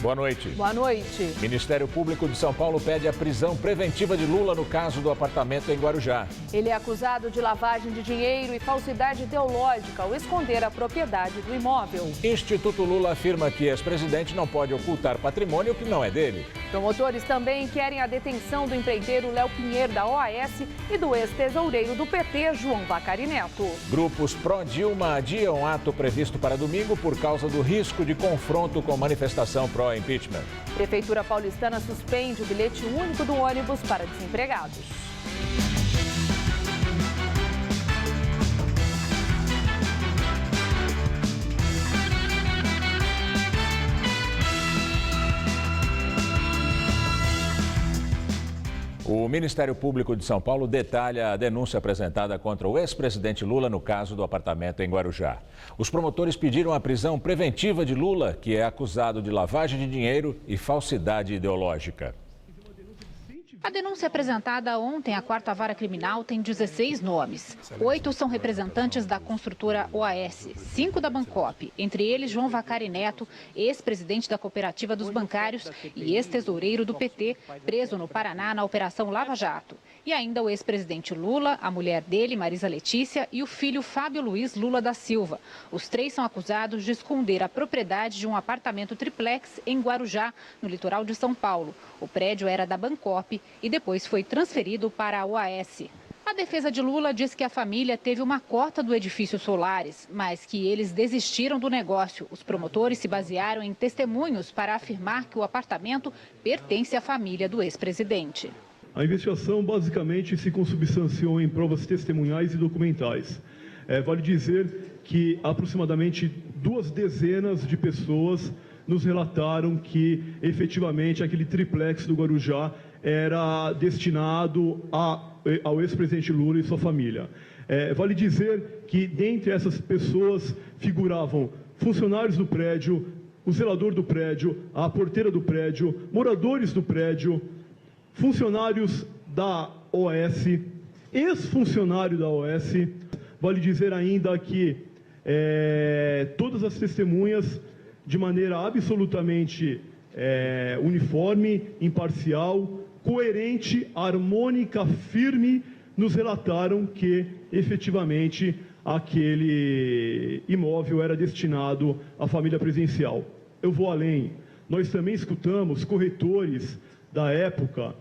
Boa noite. Boa noite. Ministério Público de São Paulo pede a prisão preventiva de Lula no caso do apartamento em Guarujá. Ele é acusado de lavagem de dinheiro e falsidade ideológica ao esconder a propriedade do imóvel. Instituto Lula afirma que ex-presidente não pode ocultar patrimônio que não é dele. Promotores também querem a detenção do empreiteiro Léo Pinheiro da OAS e do ex-tesoureiro do PT, João Vacari Neto. Grupos pró-Dilma adiam ato previsto para domingo por causa do risco de confronto com manifestação pró-impeachment. Prefeitura paulistana suspende o bilhete único do ônibus para desempregados. O Ministério Público de São Paulo detalha a denúncia apresentada contra o ex-presidente Lula no caso do apartamento em Guarujá. Os promotores pediram a prisão preventiva de Lula, que é acusado de lavagem de dinheiro e falsidade ideológica. A denúncia apresentada ontem à 4ª Vara Criminal tem 16 nomes. 8 são representantes da construtora OAS, 5 da Bancop, entre eles João Vacari Neto, ex-presidente da Cooperativa dos Bancários e ex-tesoureiro do PT, preso no Paraná na Operação Lava Jato. E ainda o ex-presidente Lula, a mulher dele, Marisa Letícia, e o filho Fábio Luiz Lula da Silva. Os 3 são acusados de esconder a propriedade de um apartamento triplex em Guarujá, no litoral de São Paulo. O prédio era da Bancop e depois foi transferido para a OAS. A defesa de Lula diz que a família teve uma cota do edifício Solares, mas que eles desistiram do negócio. Os promotores se basearam em testemunhos para afirmar que o apartamento pertence à família do ex-presidente. A investigação basicamente se consubstanciou em provas testemunhais e documentais. Vale dizer que aproximadamente 2 dezenas de pessoas nos relataram que efetivamente aquele triplex do Guarujá era destinado ao ex-presidente Lula e sua família. Vale dizer que dentre essas pessoas figuravam funcionários do prédio, o zelador do prédio, a porteira do prédio, moradores do prédio, funcionários da OAS, ex-funcionário da OAS. Vale dizer ainda que todas as testemunhas, de maneira absolutamente uniforme, imparcial, coerente, harmônica, firme, nos relataram que, efetivamente, aquele imóvel era destinado à família presidencial. Eu vou além. Nós também escutamos corretores da época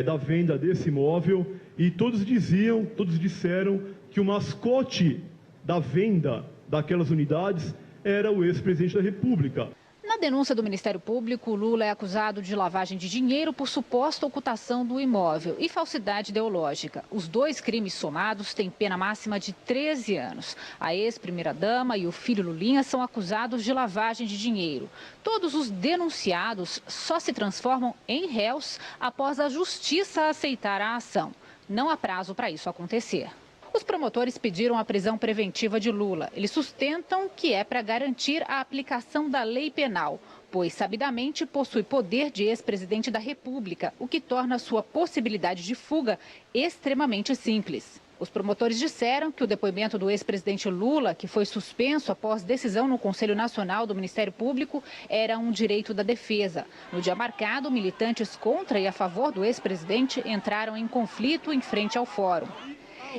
da venda desse imóvel e todos disseram que o mascote da venda daquelas unidades era o ex-presidente da República. Na denúncia do Ministério Público, Lula é acusado de lavagem de dinheiro por suposta ocultação do imóvel e falsidade ideológica. Os 2 crimes somados têm pena máxima de 13 anos. A ex-primeira-dama e o filho Lulinha são acusados de lavagem de dinheiro. Todos os denunciados só se transformam em réus após a justiça aceitar a ação. Não há prazo para isso acontecer. Os promotores pediram a prisão preventiva de Lula. Eles sustentam que é para garantir a aplicação da lei penal, pois sabidamente possui poder de ex-presidente da República, o que torna sua possibilidade de fuga extremamente simples. Os promotores disseram que o depoimento do ex-presidente Lula, que foi suspenso após decisão no Conselho Nacional do Ministério Público, era um direito da defesa. No dia marcado, militantes contra e a favor do ex-presidente entraram em conflito em frente ao fórum.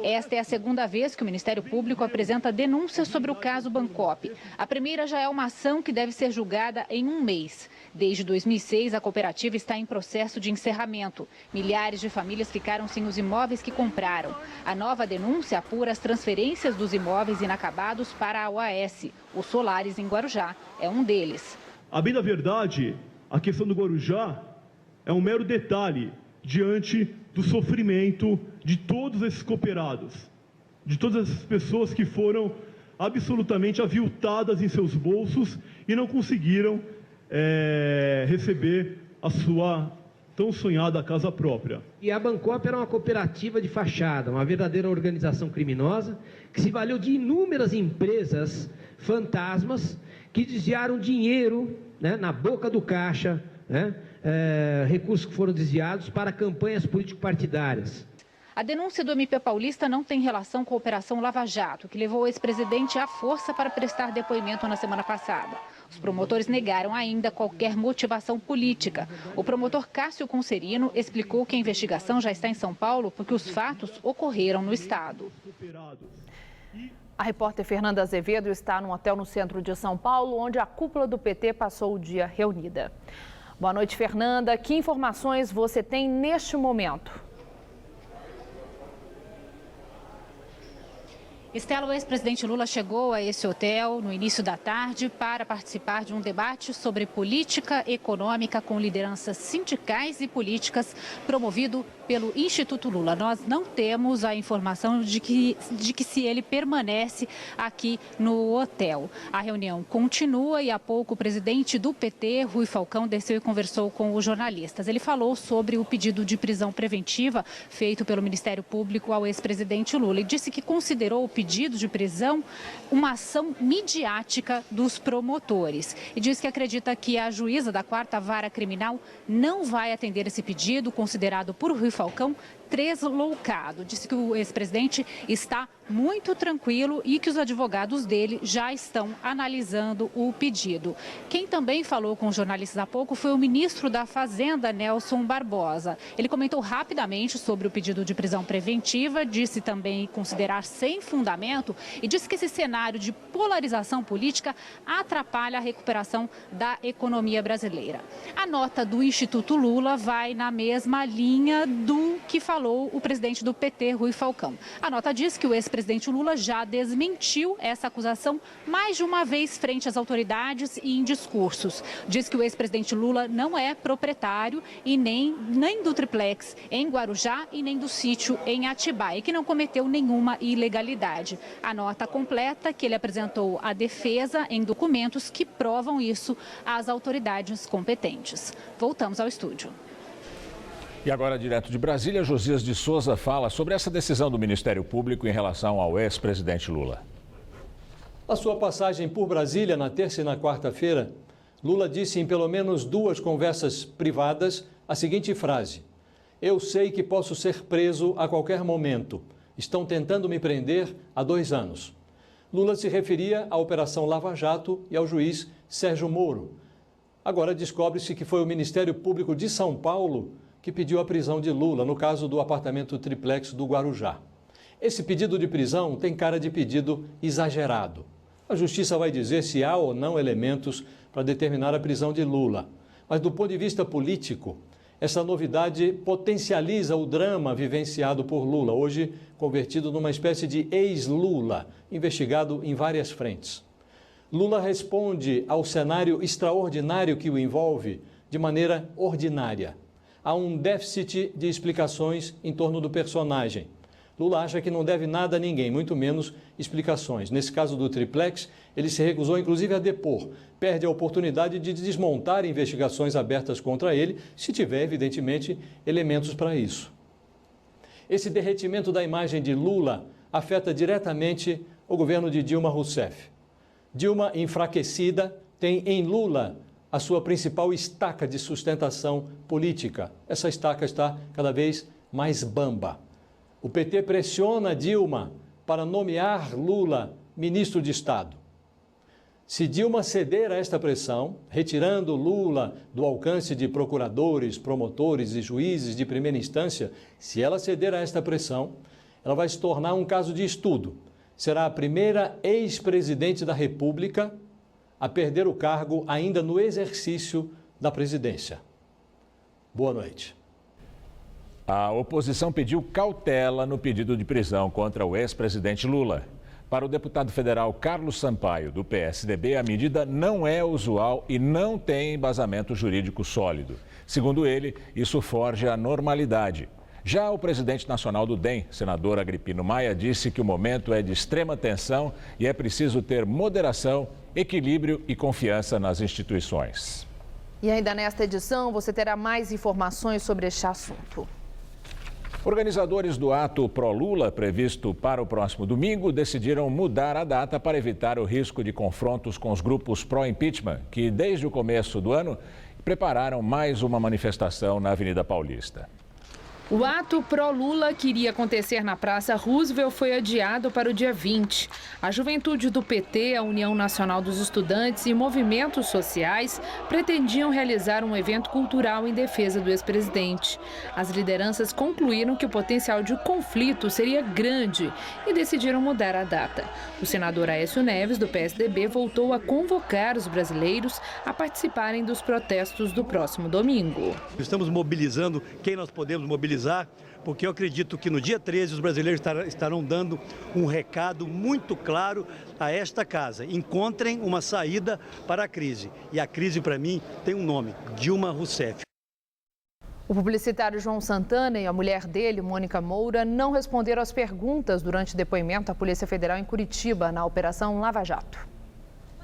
Esta é a 2ª vez que o Ministério Público apresenta denúncias sobre o caso Bancop. A primeira já é uma ação que deve ser julgada em 1 mês. Desde 2006, a cooperativa está em processo de encerramento. Milhares de famílias ficaram sem os imóveis que compraram. A nova denúncia apura as transferências dos imóveis inacabados para a OAS. O Solares, em Guarujá, é um deles. A bem da verdade, a questão do Guarujá é um mero detalhe diante do sofrimento de todos esses cooperados, de todas essas pessoas que foram absolutamente aviltadas em seus bolsos e não conseguiram receber a sua tão sonhada casa própria. E a Bancop era uma cooperativa de fachada, uma verdadeira organização criminosa que se valeu de inúmeras empresas fantasmas que desviaram dinheiro, né, na boca do caixa, né, recursos que foram desviados para campanhas político-partidárias. A denúncia do MP paulista não tem relação com a Operação Lava Jato, que levou o ex-presidente à força para prestar depoimento na semana passada. Os promotores negaram ainda qualquer motivação política. O promotor Cássio Concerino explicou que a investigação já está em São Paulo porque os fatos ocorreram no estado. A repórter Fernanda Azevedo está num hotel no centro de São Paulo, onde a cúpula do PT passou o dia reunida. Boa noite, Fernanda. Que informações você tem neste momento? Estela, o ex-presidente Lula chegou a esse hotel no início da tarde para participar de um debate sobre política econômica com lideranças sindicais e políticas promovido pelo Instituto Lula. Nós não temos a informação de que se ele permanece aqui no hotel. A reunião continua e há pouco o presidente do PT, Rui Falcão, desceu e conversou com os jornalistas. Ele falou sobre o pedido de prisão preventiva feito pelo Ministério Público ao ex-presidente Lula e disse que considerou o pedido de prisão uma ação midiática dos promotores. E diz que acredita que a juíza da 4ª Vara Criminal não vai atender esse pedido, considerado por Rui Falcão tresloucado. Disse que o ex-presidente está muito tranquilo e que os advogados dele já estão analisando o pedido. Quem também falou com os jornalistas há pouco foi o ministro da Fazenda, Nelson Barbosa. Ele comentou rapidamente sobre o pedido de prisão preventiva, disse também considerar sem fundamento e disse que esse cenário de polarização política atrapalha a recuperação da economia brasileira. A nota do Instituto Lula vai na mesma linha do que falou o presidente do PT, Rui Falcão. A nota diz que o ex-presidente Lula já desmentiu essa acusação mais de uma vez frente às autoridades e em discursos. Diz que o ex-presidente Lula não é proprietário e nem do triplex em Guarujá e nem do sítio em Atibaia, que não cometeu nenhuma ilegalidade. A nota completa que ele apresentou à defesa em documentos que provam isso às autoridades competentes. Voltamos ao estúdio. E agora, direto de Brasília, Josias de Souza fala sobre essa decisão do Ministério Público em relação ao ex-presidente Lula. Na sua passagem por Brasília, na terça e na quarta-feira, Lula disse em pelo menos 2 conversas privadas a seguinte frase: "Eu sei que posso ser preso a qualquer momento. Estão tentando me prender há 2 anos." Lula se referia à Operação Lava Jato e ao juiz Sérgio Moro. Agora descobre-se que foi o Ministério Público de São Paulo que pediu a prisão de Lula no caso do apartamento triplex do Guarujá. Esse pedido de prisão tem cara de pedido exagerado. A Justiça vai dizer se há ou não elementos para determinar a prisão de Lula. Mas do ponto de vista político, essa novidade potencializa o drama vivenciado por Lula, hoje convertido numa espécie de ex-Lula, investigado em várias frentes. Lula responde ao cenário extraordinário que o envolve de maneira ordinária. Há um déficit de explicações em torno do personagem. Lula acha que não deve nada a ninguém, muito menos explicações. Nesse caso do triplex, ele se recusou inclusive a depor. Perde a oportunidade de desmontar investigações abertas contra ele, se tiver, evidentemente, elementos para isso. Esse derretimento da imagem de Lula afeta diretamente o governo de Dilma Rousseff. Dilma, enfraquecida, tem em Lula a sua principal estaca de sustentação política. Essa estaca está cada vez mais bamba. O PT pressiona Dilma para nomear Lula ministro de Estado. Se Dilma ceder a esta pressão, retirando Lula do alcance de procuradores, promotores e juízes de primeira instância, se ela ceder a esta pressão, ela vai se tornar um caso de estudo. Será a primeira ex-presidente da República a perder o cargo ainda no exercício da presidência. Boa noite. A oposição pediu cautela no pedido de prisão contra o ex-presidente Lula. Para o deputado federal Carlos Sampaio, do PSDB, a medida não é usual e não tem embasamento jurídico sólido. Segundo ele, isso foge à normalidade. Já o presidente nacional do DEM, senador Agripino Maia, disse que o momento é de extrema tensão e é preciso ter moderação, equilíbrio e confiança nas instituições. E ainda nesta edição você terá mais informações sobre este assunto. Organizadores do ato pró-Lula, previsto para o próximo domingo, decidiram mudar a data para evitar o risco de confrontos com os grupos pró-impeachment, que desde o começo do ano prepararam mais uma manifestação na Avenida Paulista. O ato pró-Lula que iria acontecer na Praça Roosevelt foi adiado para o dia 20. A juventude do PT, a União Nacional dos Estudantes e movimentos sociais pretendiam realizar um evento cultural em defesa do ex-presidente. As lideranças concluíram que o potencial de conflito seria grande e decidiram mudar a data. O senador Aécio Neves, do PSDB, voltou a convocar os brasileiros a participarem dos protestos do próximo domingo. Estamos mobilizando quem nós podemos mobilizar, porque eu acredito que no dia 13 os brasileiros estarão dando um recado muito claro a esta casa. Encontrem uma saída para a crise. E a crise, para mim, tem um nome: Dilma Rousseff. O publicitário João Santana e a mulher dele, Mônica Moura, não responderam às perguntas durante o depoimento à Polícia Federal em Curitiba, na Operação Lava Jato.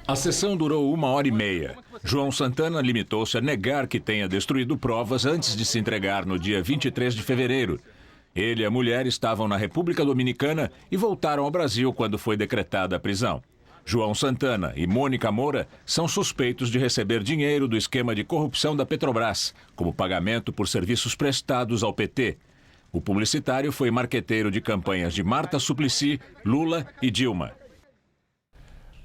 A sessão durou 1h30. João Santana limitou-se a negar que tenha destruído provas antes de se entregar no dia 23 de fevereiro. Ele e a mulher estavam na República Dominicana e voltaram ao Brasil quando foi decretada a prisão. João Santana e Mônica Moura são suspeitos de receber dinheiro do esquema de corrupção da Petrobras, como pagamento por serviços prestados ao PT. O publicitário foi marqueteiro de campanhas de Marta Suplicy, Lula e Dilma.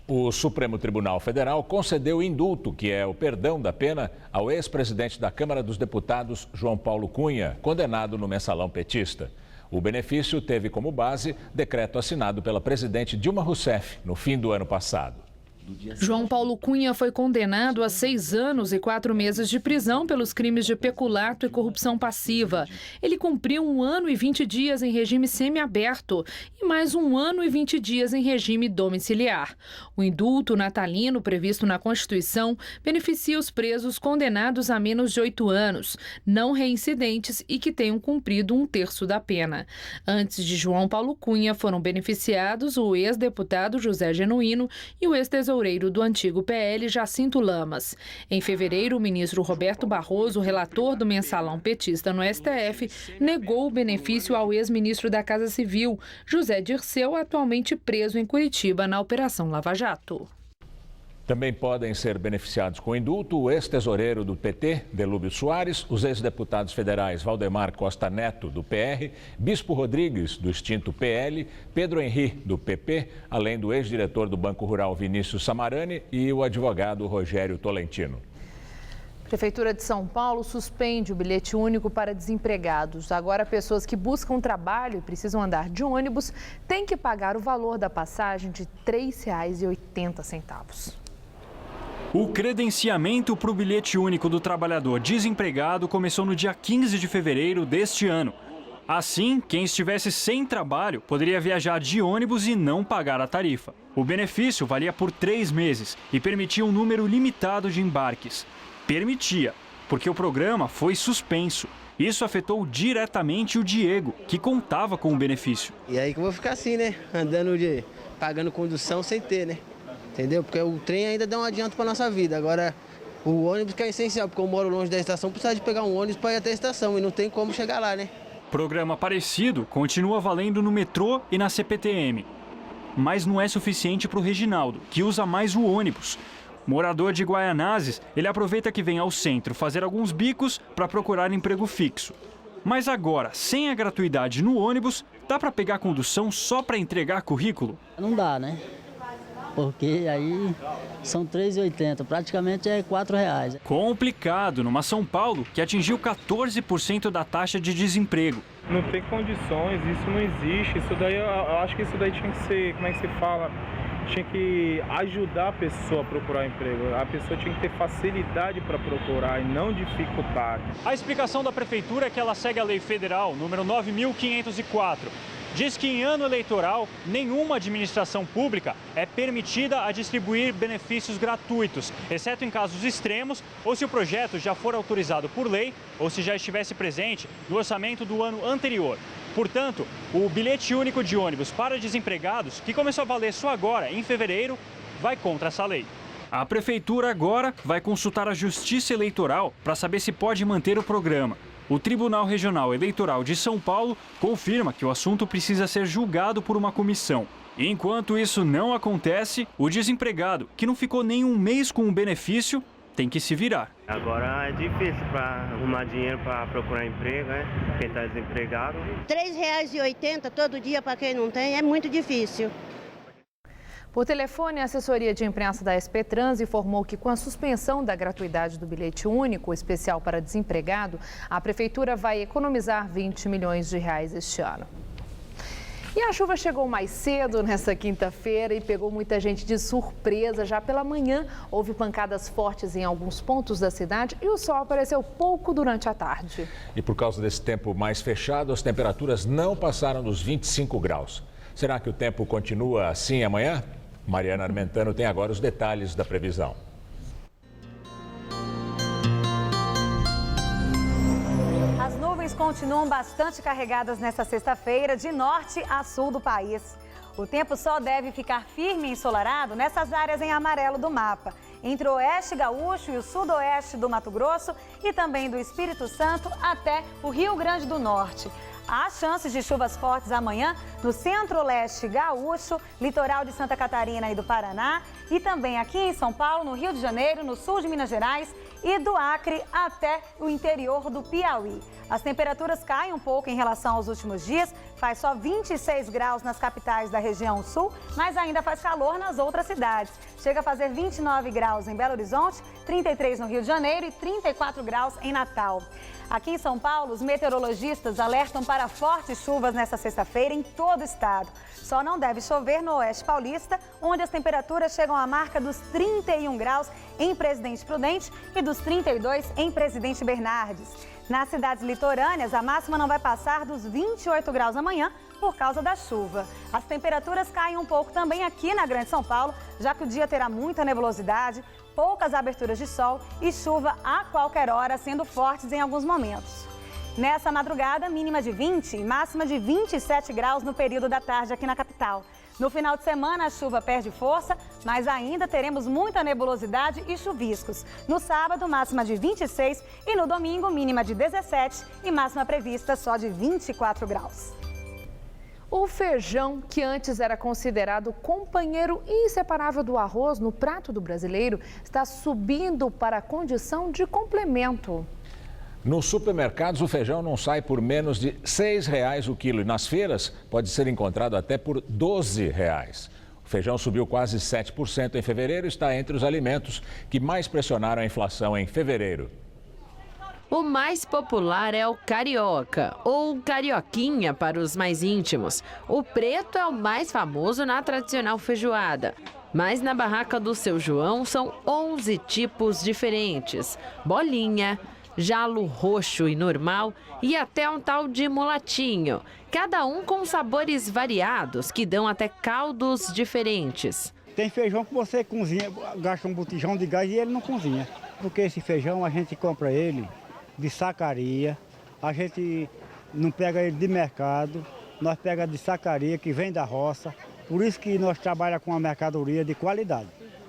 O Supremo Tribunal Federal concedeu indulto, que é o perdão da pena, ao ex-presidente da Câmara dos Deputados, João Paulo Cunha, condenado no mensalão petista. O benefício teve como base decreto assinado pela presidente Dilma Rousseff no fim do ano passado. João Paulo Cunha foi condenado a 6 anos e 4 meses de prisão pelos crimes de peculato e corrupção passiva. Ele cumpriu 1 ano e 20 dias em regime semiaberto e mais 1 ano e 20 dias em regime domiciliar. O indulto natalino previsto na Constituição beneficia os presos condenados a menos de 8 anos, não reincidentes e que tenham cumprido 1/3 da pena. Antes de João Paulo Cunha foram beneficiados o ex-deputado José Genuíno e o ex-tesoureiro do antigo PL, Jacinto Lamas. Em fevereiro, o ministro Roberto Barroso, relator do mensalão petista no STF, negou o benefício ao ex-ministro da Casa Civil, José Dirceu, atualmente preso em Curitiba na Operação Lava Jato. Também podem ser beneficiados com indulto o ex-tesoureiro do PT, Delúbio Soares, os ex-deputados federais Valdemar Costa Neto, do PR, Bispo Rodrigues, do extinto PL, Pedro Henri, do PP, além do ex-diretor do Banco Rural Vinícius Samarani e o advogado Rogério Tolentino. A Prefeitura de São Paulo suspende o bilhete único para desempregados. Agora, pessoas que buscam trabalho e precisam andar de ônibus têm que pagar o valor da passagem de R$ 3,80. O credenciamento para o bilhete único do trabalhador desempregado começou no dia 15 de fevereiro deste ano. Assim, quem estivesse sem trabalho poderia viajar de ônibus e não pagar a tarifa. O benefício valia por 3 meses e permitia um número limitado de embarques. Permitia, porque o programa foi suspenso. Isso afetou diretamente o Diego, que contava com o benefício. E aí que eu vou ficar assim, né? Pagando condução sem ter, né? Entendeu? Porque o trem ainda dá um adianto para nossa vida. Agora, o ônibus que é essencial, porque eu moro longe da estação, precisa de pegar um ônibus para ir até a estação e não tem como chegar lá, né? Programa parecido continua valendo no metrô e na CPTM. Mas não é suficiente para o Reginaldo, que usa mais o ônibus. Morador de Guaianazes, ele aproveita que vem ao centro fazer alguns bicos para procurar emprego fixo. Mas agora, sem a gratuidade no ônibus, dá para pegar condução só para entregar currículo? Não dá, né? Porque aí são R$ 3,80, praticamente é R$ 4,00. Complicado numa São Paulo que atingiu 14% da taxa de desemprego. Não tem condições, isso não existe. Isso daí, eu acho que isso daí tinha que ser, como é que se fala? Tinha que ajudar a pessoa a procurar emprego. A pessoa tinha que ter facilidade para procurar e não dificuldade. A explicação da Prefeitura é que ela segue a Lei Federal número 9.504. Diz que em ano eleitoral, nenhuma administração pública é permitida a distribuir benefícios gratuitos, exceto em casos extremos ou se o projeto já for autorizado por lei ou se já estivesse presente no orçamento do ano anterior. Portanto, o bilhete único de ônibus para desempregados, que começou a valer só agora, em fevereiro, vai contra essa lei. A Prefeitura agora vai consultar a Justiça Eleitoral para saber se pode manter o programa. O Tribunal Regional Eleitoral de São Paulo confirma que o assunto precisa ser julgado por uma comissão. Enquanto isso não acontece, o desempregado, que não ficou nem um mês com o benefício, tem que se virar. Agora é difícil para arrumar dinheiro para procurar emprego, né? Quem está desempregado. R$ 3,80 todo dia para quem não tem é muito difícil. Por telefone, a assessoria de imprensa da SP Trans informou que com a suspensão da gratuidade do bilhete único especial para desempregado, a prefeitura vai economizar R$20 milhões este ano. E a chuva chegou mais cedo nessa quinta-feira e pegou muita gente de surpresa. Já pela manhã, houve pancadas fortes em alguns pontos da cidade e o sol apareceu pouco durante a tarde. E por causa desse tempo mais fechado, as temperaturas não passaram dos 25 graus. Será que o tempo continua assim amanhã? Mariana Armentano tem agora os detalhes da previsão. As nuvens continuam bastante carregadas nesta sexta-feira, de norte a sul do país. O tempo só deve ficar firme e ensolarado nessas áreas em amarelo do mapa, entre o oeste gaúcho e o sudoeste do Mato Grosso e também do Espírito Santo até o Rio Grande do Norte. Há chances de chuvas fortes amanhã no centro-leste gaúcho, litoral de Santa Catarina e do Paraná e também aqui em São Paulo, no Rio de Janeiro, no sul de Minas Gerais e do Acre até o interior do Piauí. As temperaturas caem um pouco em relação aos últimos dias, faz só 26 graus nas capitais da região sul, mas ainda faz calor nas outras cidades. Chega a fazer 29 graus em Belo Horizonte, 33 no Rio de Janeiro e 34 graus em Natal. Aqui em São Paulo, os meteorologistas alertam para fortes chuvas nesta sexta-feira em todo o estado. Só não deve chover no oeste paulista, onde as temperaturas chegam à marca dos 31 graus em Presidente Prudente e dos 32 em Presidente Bernardes. Nas cidades litorâneas, a máxima não vai passar dos 28 graus amanhã por causa da chuva. As temperaturas caem um pouco também aqui na Grande São Paulo, já que o dia terá muita nebulosidade, poucas aberturas de sol e chuva a qualquer hora, sendo fortes em alguns momentos. Nessa madrugada, mínima de 20 e máxima de 27 graus no período da tarde aqui na capital. No final de semana, a chuva perde força, mas ainda teremos muita nebulosidade e chuviscos. No sábado, máxima de 26 e no domingo, mínima de 17 e máxima prevista só de 24 graus. O feijão, que antes era considerado companheiro inseparável do arroz no prato do brasileiro, está subindo para a condição de complemento. Nos supermercados, o feijão não sai por menos de R$ 6,00 o quilo e nas feiras pode ser encontrado até por R$ 12,00. O feijão subiu quase 7% em fevereiro e está entre os alimentos que mais pressionaram a inflação em fevereiro. O mais popular é o carioca, ou carioquinha para os mais íntimos. O preto é o mais famoso na tradicional feijoada. Mas na barraca do Seu João são 11 tipos diferentes. Bolinha, jalo roxo e normal e até um tal de mulatinho. Cada um com sabores variados que dão até caldos diferentes. Tem feijão que você cozinha, gasta um botijão de gás e ele não cozinha. Porque esse feijão a gente compra ele de sacaria, a gente não pega ele de mercado, nós pega de sacaria que vem da roça, por isso que nós trabalhamos com uma mercadoria de qualidade.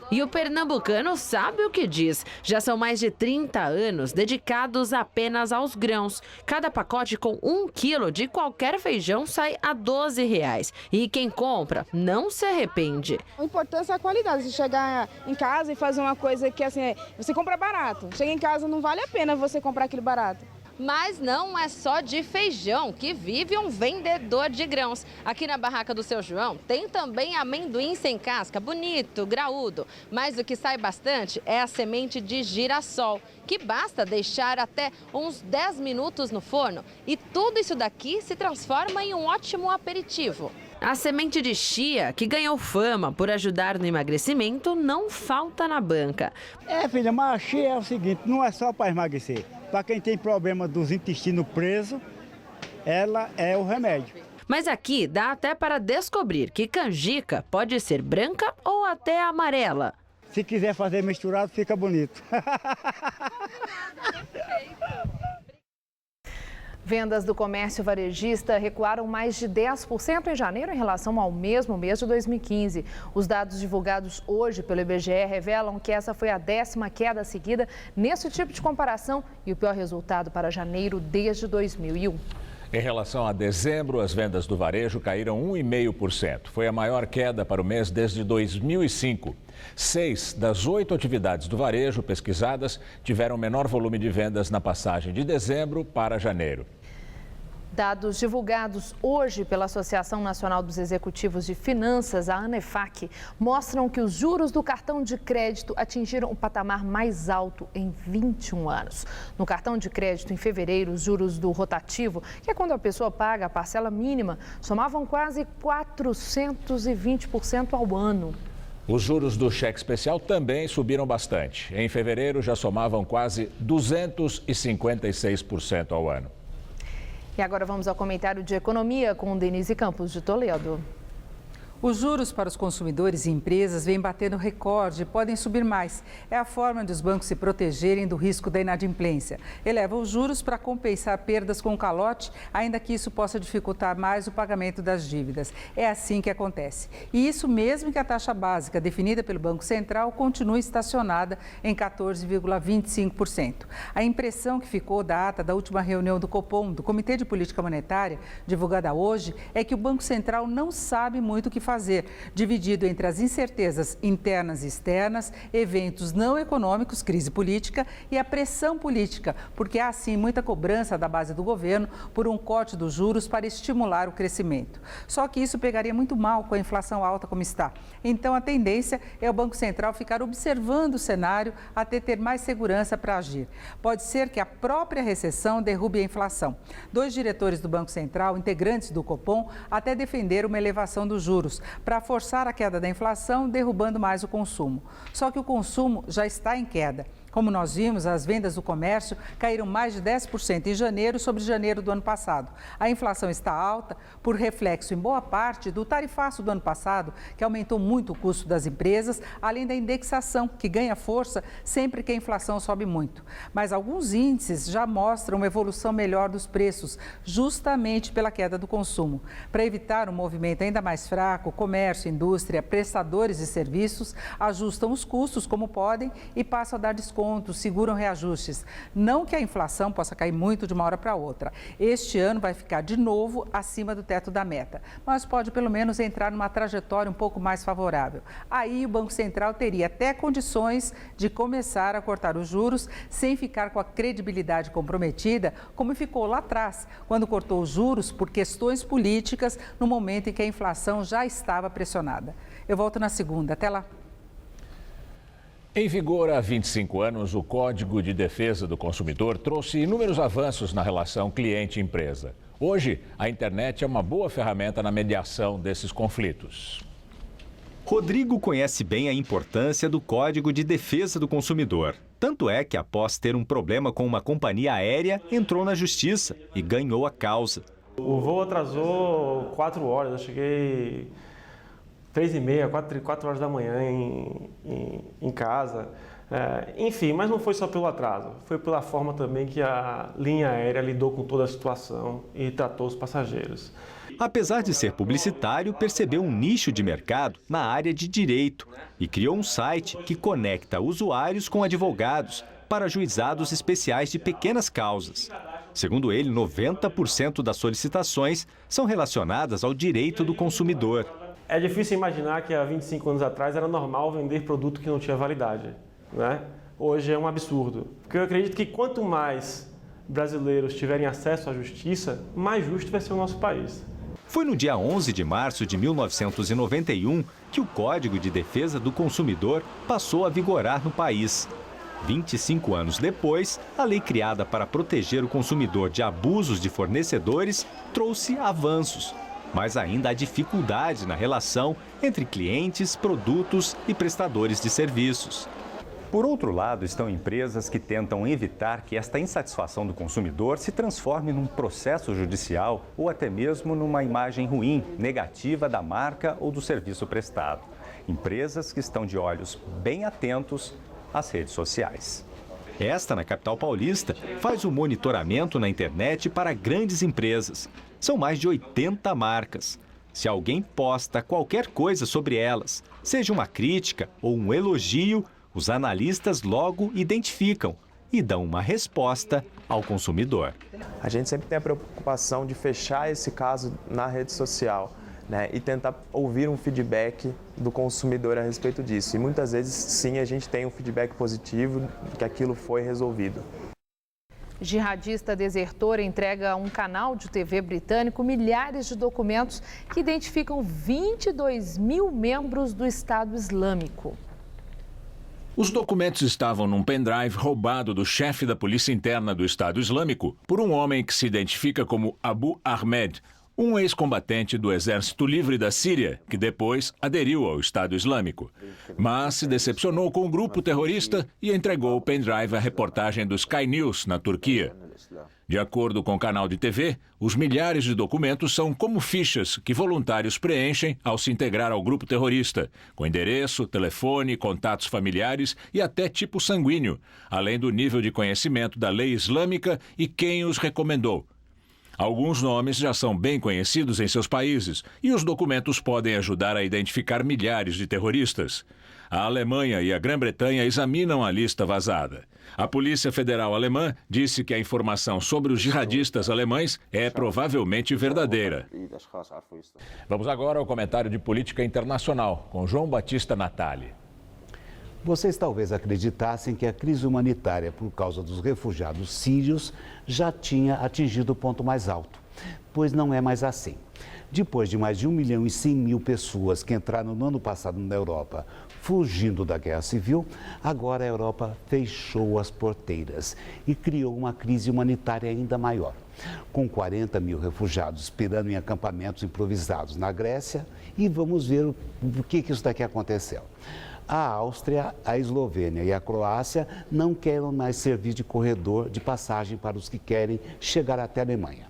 E o pernambucano sabe o que diz. Já são mais de 30 anos dedicados apenas aos grãos. Cada pacote com 1 quilo de qualquer feijão sai a R$ 12,00. E quem compra não se arrepende. A importância é a qualidade. Você chegar em casa e fazer uma coisa que assim, você compra barato. Chega em casa, não vale a pena você comprar aquilo barato. Mas não é só de feijão que vive um vendedor de grãos. Aqui na barraca do Seu João tem também amendoim sem casca, bonito, graúdo. Mas o que sai bastante é a semente de girassol, que basta deixar até uns 10 minutos no forno. E tudo isso daqui se transforma em um ótimo aperitivo. A semente de chia, que ganhou fama por ajudar no emagrecimento, não falta na banca. Filha, mas a chia é o seguinte, não é só para emagrecer. Para quem tem problema dos intestinos presos, ela é o remédio. Mas aqui dá até para descobrir que canjica pode ser branca ou até amarela. Se quiser fazer misturado, fica bonito. Vendas do comércio varejista recuaram mais de 10% em janeiro em relação ao mesmo mês de 2015. Os dados divulgados hoje pelo IBGE revelam que essa foi a 10ª queda seguida nesse tipo de comparação e o pior resultado para janeiro desde 2001. Em relação a dezembro, as vendas do varejo caíram 1,5%. Foi a maior queda para o mês desde 2005. 6 das 8 atividades do varejo pesquisadas tiveram menor volume de vendas na passagem de dezembro para janeiro. Dados divulgados hoje pela Associação Nacional dos Executivos de Finanças, a ANEFAC, mostram que os juros do cartão de crédito atingiram o patamar mais alto em 21 anos. No cartão de crédito, em fevereiro, os juros do rotativo, que é quando a pessoa paga a parcela mínima, somavam quase 420% ao ano. Os juros do cheque especial também subiram bastante. Em fevereiro, já somavam quase 256% ao ano. E agora vamos ao comentário de economia com Denise Campos de Toledo. Os juros para os consumidores e empresas vêm batendo recorde e podem subir mais. É a forma de os bancos se protegerem do risco da inadimplência. Elevam os juros para compensar perdas com calote, ainda que isso possa dificultar mais o pagamento das dívidas. É assim que acontece. E isso mesmo que a taxa básica, definida pelo Banco Central, continue estacionada em 14,25%. A impressão que ficou da ata da última reunião do Copom, do Comitê de Política Monetária, divulgada hoje, é que o Banco Central não sabe muito o que fazer, dividido entre as incertezas internas e externas, eventos não econômicos, crise política e a pressão política, porque há sim muita cobrança da base do governo por um corte dos juros para estimular o crescimento. Só que isso pegaria muito mal com a inflação alta como está. Então a tendência é o Banco Central ficar observando o cenário até ter mais segurança para agir. Pode ser que a própria recessão derrube a inflação. 2 diretores do Banco Central, integrantes do Copom, até defenderam uma elevação dos juros para forçar a queda da inflação, derrubando mais o consumo. Só que o consumo já está em queda. Como nós vimos, as vendas do comércio caíram mais de 10% em janeiro sobre janeiro do ano passado. A inflação está alta por reflexo, em boa parte, do tarifaço do ano passado, que aumentou muito o custo das empresas, além da indexação, que ganha força sempre que a inflação sobe muito. Mas alguns índices já mostram uma evolução melhor dos preços, justamente pela queda do consumo. Para evitar um movimento ainda mais fraco, comércio, indústria, prestadores de serviços ajustam os custos como podem e passam a dar desconto, seguram reajustes. Não que a inflação possa cair muito de uma hora para outra. Este ano vai ficar de novo acima do teto da meta, mas pode pelo menos entrar numa trajetória um pouco mais favorável. Aí o Banco Central teria até condições de começar a cortar os juros sem ficar com a credibilidade comprometida, como ficou lá atrás, quando cortou os juros por questões políticas no momento em que a inflação já estava pressionada. Eu volto na segunda. Até lá. Em vigor há 25 anos, o Código de Defesa do Consumidor trouxe inúmeros avanços na relação cliente-empresa. Hoje, a internet é uma boa ferramenta na mediação desses conflitos. Rodrigo conhece bem a importância do Código de Defesa do Consumidor. Tanto é que, após ter um problema com uma companhia aérea, entrou na justiça e ganhou a causa. O voo atrasou 4 horas, eu cheguei 3h30, 4 horas da manhã em casa. Enfim, mas não foi só pelo atraso, foi pela forma também que a linha aérea lidou com toda a situação e tratou os passageiros. Apesar de ser publicitário, percebeu um nicho de mercado na área de direito e criou um site que conecta usuários com advogados para juizados especiais de pequenas causas. Segundo ele, 90% das solicitações são relacionadas ao direito do consumidor. É difícil imaginar que há 25 anos atrás era normal vender produto que não tinha validade, né? Hoje é um absurdo. Porque eu acredito que quanto mais brasileiros tiverem acesso à justiça, mais justo vai ser o nosso país. Foi no dia 11 de março de 1991 que o Código de Defesa do Consumidor passou a vigorar no país. 25 anos depois, a lei criada para proteger o consumidor de abusos de fornecedores trouxe avanços. Mas ainda há dificuldade na relação entre clientes, produtos e prestadores de serviços. Por outro lado, estão empresas que tentam evitar que esta insatisfação do consumidor se transforme num processo judicial ou até mesmo numa imagem ruim, negativa da marca ou do serviço prestado. Empresas que estão de olhos bem atentos às redes sociais. Esta, na capital paulista, faz o monitoramento na internet para grandes empresas. São mais de 80 marcas. Se alguém posta qualquer coisa sobre elas, seja uma crítica ou um elogio, os analistas logo identificam e dão uma resposta ao consumidor. A gente sempre tem a preocupação de fechar esse caso na rede social, né, e tentar ouvir um feedback do consumidor a respeito disso. E muitas vezes, sim, a gente tem um feedback positivo que aquilo foi resolvido. Jihadista desertor entrega a um canal de TV britânico milhares de documentos que identificam 22 mil membros do Estado Islâmico. Os documentos estavam num pendrive roubado do chefe da Polícia Interna do Estado Islâmico por um homem que se identifica como Abu Ahmed, um ex-combatente do Exército Livre da Síria, que depois aderiu ao Estado Islâmico. Mas se decepcionou com o grupo terrorista e entregou o pendrive à reportagem do Sky News, na Turquia. De acordo com o canal de TV, os milhares de documentos são como fichas que voluntários preenchem ao se integrar ao grupo terrorista, com endereço, telefone, contatos familiares e até tipo sanguíneo, além do nível de conhecimento da lei islâmica e quem os recomendou. Alguns nomes já são bem conhecidos em seus países e os documentos podem ajudar a identificar milhares de terroristas. A Alemanha e a Grã-Bretanha examinam a lista vazada. A Polícia Federal Alemã disse que a informação sobre os jihadistas alemães é provavelmente verdadeira. Vamos agora ao comentário de política internacional com João Batista Natali. Vocês talvez acreditassem que a crise humanitária por causa dos refugiados sírios já tinha atingido o ponto mais alto, pois não é mais assim. Depois de mais de 1.100.000 pessoas que entraram no ano passado na Europa fugindo da guerra civil, agora a Europa fechou as porteiras e criou uma crise humanitária ainda maior. Com 40 mil refugiados esperando em acampamentos improvisados na Grécia, e vamos ver o que isso daqui aconteceu. A Áustria, a Eslovênia e a Croácia não querem mais servir de corredor de passagem para os que querem chegar até a Alemanha.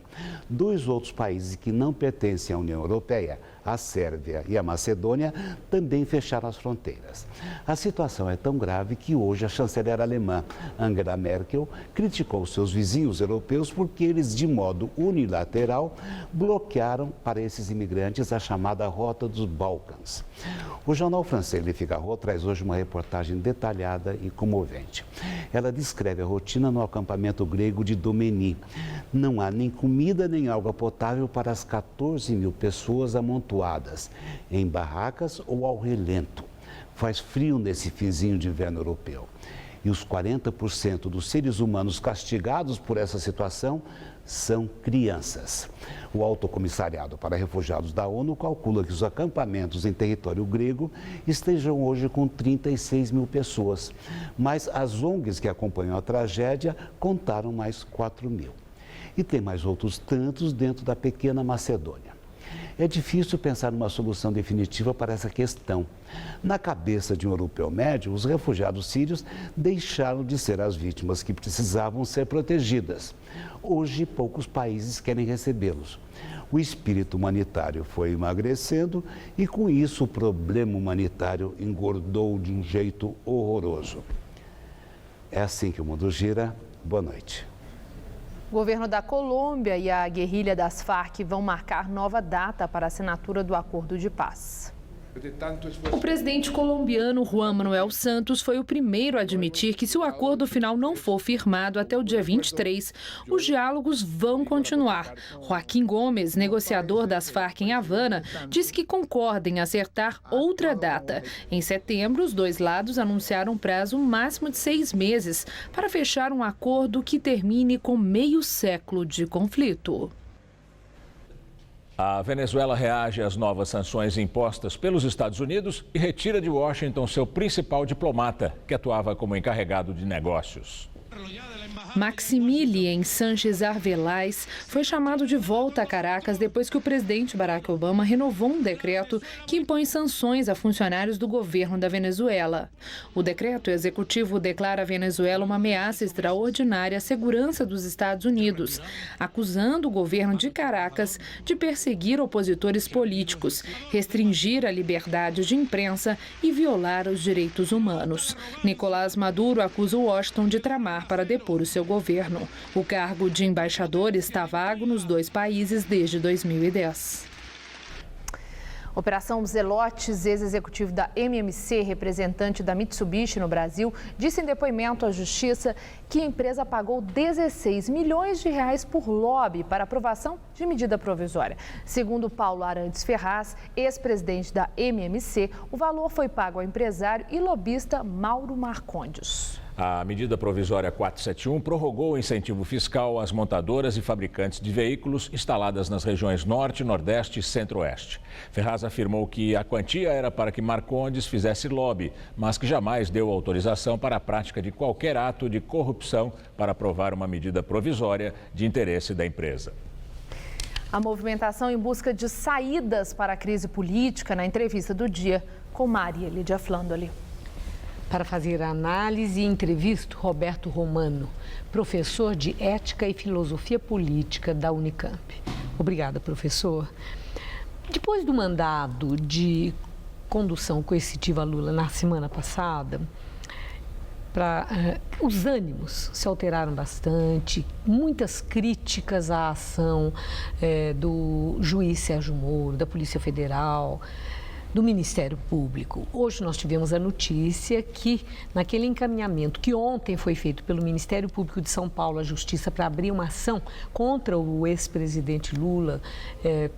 Dois outros países que não pertencem à União Europeia, a Sérvia e a Macedônia, também fecharam as fronteiras. A situação é tão grave que hoje a chanceler alemã Angela Merkel criticou seus vizinhos europeus porque eles, de modo unilateral, bloquearam para esses imigrantes a chamada Rota dos Balcãs. O jornal francês Le Figaro traz hoje uma reportagem detalhada e comovente. Ela descreve a rotina no acampamento grego de Domeni. Não há nem comida nem água potável para as 14 mil pessoas amontoadas em barracas ou ao relento. Faz frio nesse finzinho de inverno europeu. E os 40% dos seres humanos castigados por essa situação são crianças. O Alto Comissariado para Refugiados da ONU calcula que os acampamentos em território grego estejam hoje com 36 mil pessoas, mas as ONGs que acompanham a tragédia contaram mais 4 mil. E tem mais outros tantos dentro da pequena Macedônia. É difícil pensar numa solução definitiva para essa questão. Na cabeça de um europeu médio, os refugiados sírios deixaram de ser as vítimas que precisavam ser protegidas. Hoje, poucos países querem recebê-los. O espírito humanitário foi emagrecendo e, com isso, o problema humanitário engordou de um jeito horroroso. É assim que o mundo gira. Boa noite. O governo da Colômbia e a guerrilha das Farc vão marcar nova data para a assinatura do acordo de paz. O presidente colombiano Juan Manuel Santos foi o primeiro a admitir que, se o acordo final não for firmado até o dia 23, os diálogos vão continuar. Joaquim Gomes, negociador das Farc em Havana, disse que concorda em acertar outra data. Em setembro, os dois lados anunciaram um prazo máximo de 6 meses para fechar um acordo que termine com meio século de conflito. A Venezuela reage às novas sanções impostas pelos Estados Unidos e retira de Washington seu principal diplomata, que atuava como encarregado de negócios. Maximilien Sánchez Arvelais foi chamado de volta a Caracas depois que o presidente Barack Obama renovou um decreto que impõe sanções a funcionários do governo da Venezuela. O decreto executivo declara a Venezuela uma ameaça extraordinária à segurança dos Estados Unidos, acusando o governo de Caracas de perseguir opositores políticos, restringir a liberdade de imprensa e violar os direitos humanos. Nicolás Maduro acusa Washington de tramar para depor o seu governo. O cargo de embaixador está vago nos dois países desde 2010. Operação Zelotes, ex-executivo da MMC, representante da Mitsubishi no Brasil, disse em depoimento à Justiça que a empresa pagou 16 milhões de reais por lobby para aprovação de medida provisória. Segundo Paulo Arantes Ferraz, ex-presidente da MMC, o valor foi pago ao empresário e lobista Mauro Marcondes. A medida provisória 471 prorrogou o incentivo fiscal às montadoras e fabricantes de veículos instaladas nas regiões Norte, Nordeste e Centro-Oeste. Ferraz afirmou que a quantia era para que Marcondes fizesse lobby, mas que jamais deu autorização para a prática de qualquer ato de corrupção para aprovar uma medida provisória de interesse da empresa. A movimentação em busca de saídas para a crise política na entrevista do dia com Maria Lídia Flandoli. Para fazer a análise e entrevista, Roberto Romano, professor de Ética e Filosofia Política da Unicamp. Obrigada, professor. Depois do mandado de condução coercitiva a Lula na semana passada, os ânimos se alteraram bastante, muitas críticas à ação do juiz Sérgio Moro, da Polícia Federal, do Ministério Público. Hoje nós tivemos a notícia que, naquele encaminhamento que ontem foi feito pelo Ministério Público de São Paulo à Justiça para abrir uma ação contra o ex-presidente Lula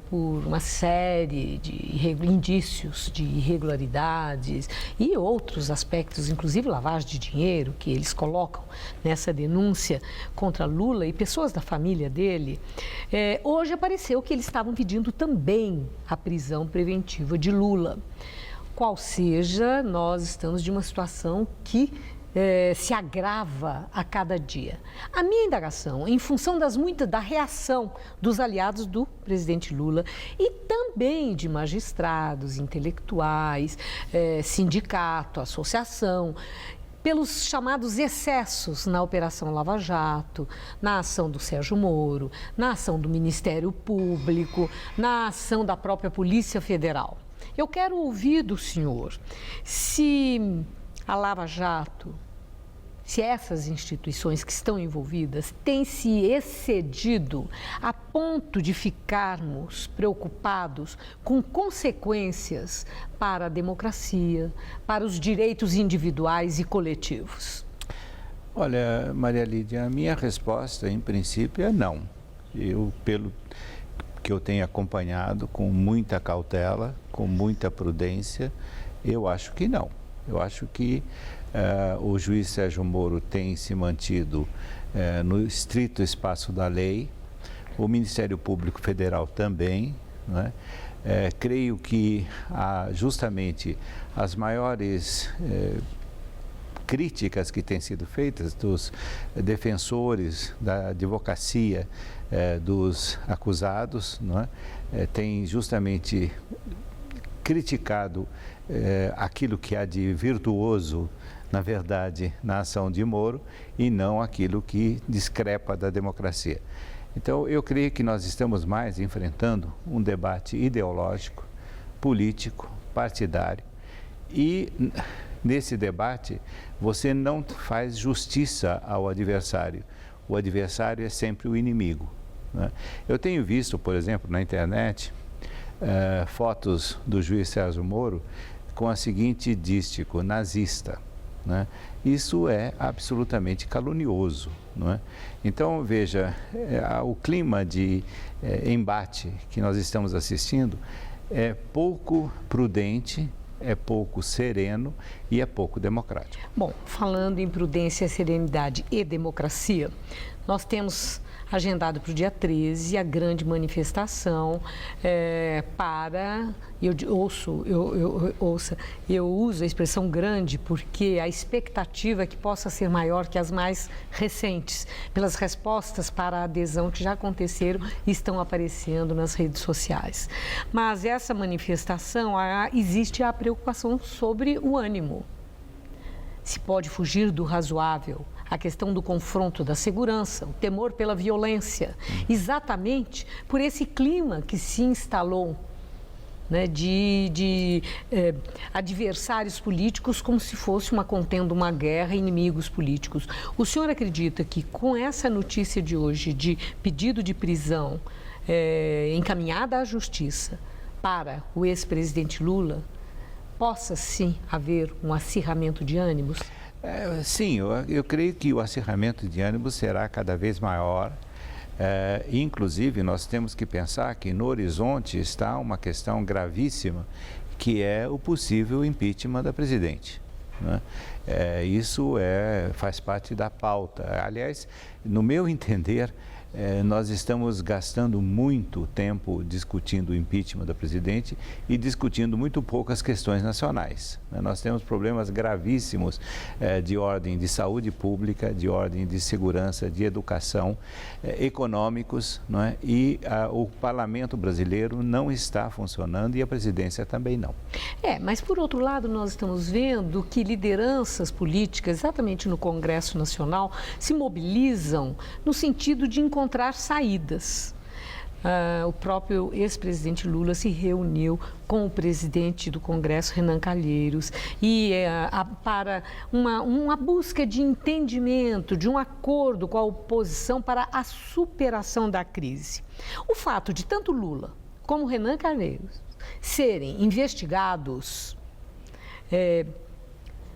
por uma série de indícios de irregularidades e outros aspectos, inclusive lavagem de dinheiro, que eles colocam nessa denúncia contra Lula e pessoas da família dele, hoje apareceu que eles estavam pedindo também a prisão preventiva de Lula. Qual seja, nós estamos de uma situação que se agrava a cada dia. A minha indagação, em função da reação dos aliados do presidente Lula e também de magistrados, intelectuais, sindicato, associação, pelos chamados excessos na Operação Lava Jato, na ação do Sérgio Moro, na ação do Ministério Público, na ação da própria Polícia Federal. Eu quero ouvir do senhor se a Lava Jato, se essas instituições que estão envolvidas têm se excedido a ponto de ficarmos preocupados com consequências para a democracia, para os direitos individuais e coletivos. Olha, Maria Lídia, a minha resposta, em princípio, é não. Pelo que eu tenho acompanhado com muita cautela, com muita prudência, eu acho que não. Eu acho que o juiz Sérgio Moro tem se mantido no estrito espaço da lei, o Ministério Público Federal também, né? Creio que justamente as maiores críticas que têm sido feitas dos defensores da advocacia dos acusados, não é? Tem justamente criticado aquilo que há de virtuoso, na verdade, na ação de Moro e não aquilo que discrepa da democracia. Então, eu creio que nós estamos mais enfrentando um debate ideológico, político, partidário e nesse debate você não faz justiça ao adversário. O adversário é sempre o inimigo, né? Eu tenho visto, por exemplo, na internet, fotos do juiz Sérgio Moro com a seguinte dístico, nazista, né? Isso é absolutamente calunioso, não é? Então, veja, o clima de embate que nós estamos assistindo é pouco prudente, é pouco sereno e é pouco democrático. Bom, falando em prudência, serenidade e democracia, nós temos agendado para o dia 13 a grande manifestação eu uso a expressão grande porque a expectativa é que possa ser maior que as mais recentes, pelas respostas para a adesão que já aconteceram e estão aparecendo nas redes sociais. Mas essa manifestação, existe a preocupação sobre o ânimo. Se pode fugir do razoável, a questão do confronto, da segurança, o temor pela violência, exatamente por esse clima que se instalou, né, de adversários políticos como se fosse uma contenda, uma guerra, inimigos políticos. O senhor acredita que com essa notícia de hoje de pedido de prisão encaminhada à justiça para o ex-presidente Lula, possa sim haver um acirramento de ânimos? Sim, eu creio que o acirramento de ânimos será cada vez maior. Inclusive, nós temos que pensar que no horizonte está uma questão gravíssima, que é o possível impeachment da presidente. Né? Isso faz parte da pauta. Aliás, no meu entender, nós estamos gastando muito tempo discutindo o impeachment da presidente e discutindo muito pouco as questões nacionais. Nós temos problemas gravíssimos de ordem de saúde pública, de ordem de segurança, de educação, econômicos, não é? E o parlamento brasileiro não está funcionando e a presidência também não. Mas por outro lado nós estamos vendo que lideranças políticas, exatamente no Congresso Nacional, se mobilizam no sentido de encontrar saídas. O próprio ex-presidente Lula se reuniu com o presidente do Congresso, Renan Calheiros, e para uma busca de entendimento, de um acordo com a oposição para a superação da crise. O fato de tanto Lula como Renan Calheiros serem investigados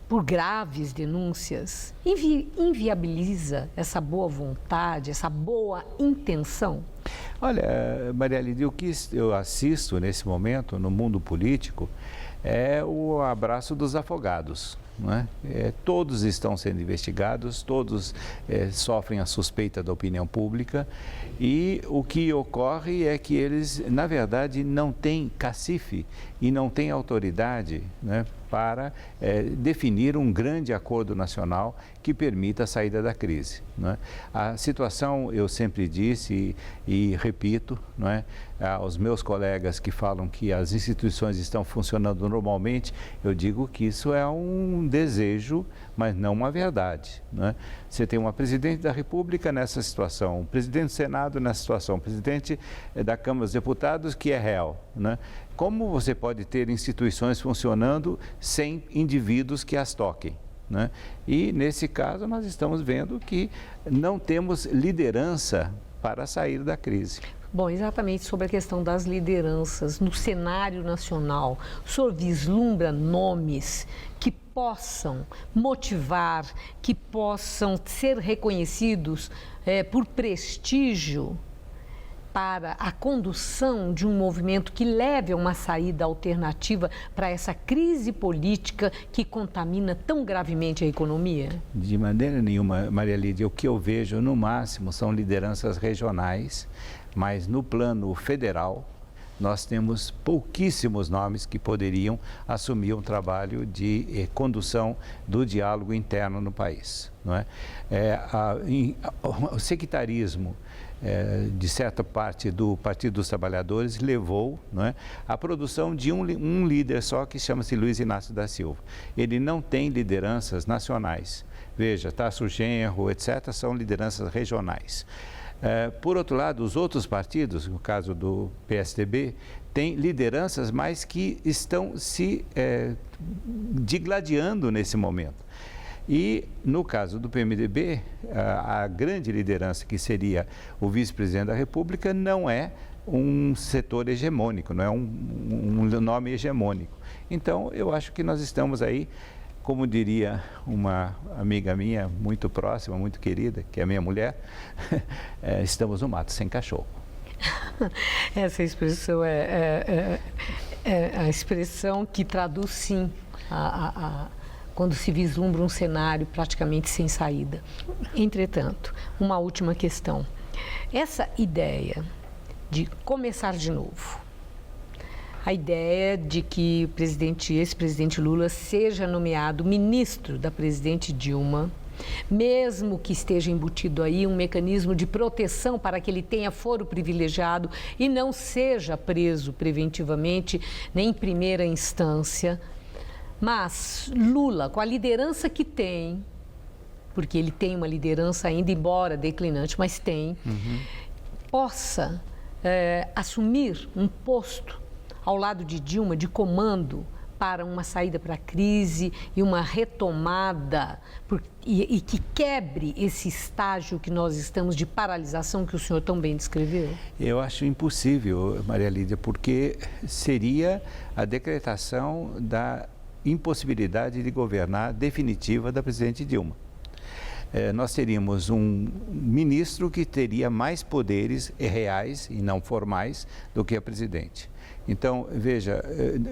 por graves denúncias, inviabiliza essa boa vontade, essa boa intenção? Olha, Maria Lídia, o que eu assisto nesse momento no mundo político é o abraço dos afogados. Não é? Todos estão sendo investigados, todos sofrem a suspeita da opinião pública e o que ocorre é que eles, na verdade, não têm cacife e não têm autoridade, né, para definir um grande acordo nacional que permita a saída da crise. Não é? A situação, eu sempre disse e repito, não é? Aos meus colegas que falam que as instituições estão funcionando normalmente, eu digo que isso é um desejo, mas não uma verdade. Não é? Você tem uma presidente da República nessa situação, um presidente do Senado nessa situação, um presidente da Câmara dos Deputados que é réu. Não é? Como você pode ter instituições funcionando sem indivíduos que as toquem? Né? E, nesse caso, nós estamos vendo que não temos liderança para sair da crise. Bom, exatamente sobre a questão das lideranças no cenário nacional, o senhor vislumbra nomes que possam motivar, que possam ser reconhecidos por prestígio para a condução de um movimento que leve a uma saída alternativa para essa crise política que contamina tão gravemente a economia? De maneira nenhuma, Maria Lídia. O que eu vejo, no máximo, são lideranças regionais, mas no plano federal, nós temos pouquíssimos nomes que poderiam assumir um trabalho de condução do diálogo interno no país. Não é? O sectarismo de certa parte do Partido dos Trabalhadores levou, não é, à produção de um líder só que chama-se Luiz Inácio da Silva. Ele não tem lideranças nacionais. Veja, Tasso Genro, etc., são lideranças regionais. Por outro lado, os outros partidos, no caso do PSDB, têm lideranças, mas que estão se digladiando nesse momento. E, no caso do PMDB, a grande liderança, que seria o vice-presidente da República, não é um setor hegemônico, não é um nome hegemônico. Então, eu acho que nós estamos aí, como diria uma amiga minha muito próxima, muito querida, que é a minha mulher, estamos no mato sem cachorro. Essa expressão é a expressão que traduz, sim, quando se vislumbra um cenário praticamente sem saída. Entretanto, uma última questão. Essa ideia de começar de novo, a ideia de que o ex-presidente Lula seja nomeado ministro da presidente Dilma, mesmo que esteja embutido aí um mecanismo de proteção para que ele tenha foro privilegiado e não seja preso preventivamente nem em primeira instância. Mas Lula, com a liderança que tem, porque ele tem uma liderança ainda, embora declinante, mas tem, possa assumir um posto ao lado de Dilma, de comando, para uma saída para a crise e uma retomada e que quebre esse estágio que nós estamos de paralisação que o senhor tão bem descreveu? Eu acho impossível, Maria Lídia, porque seria a decretação da impossibilidade de governar definitiva da presidente Dilma. Nós teríamos um ministro que teria mais poderes reais e não formais do que a presidente. Então, veja,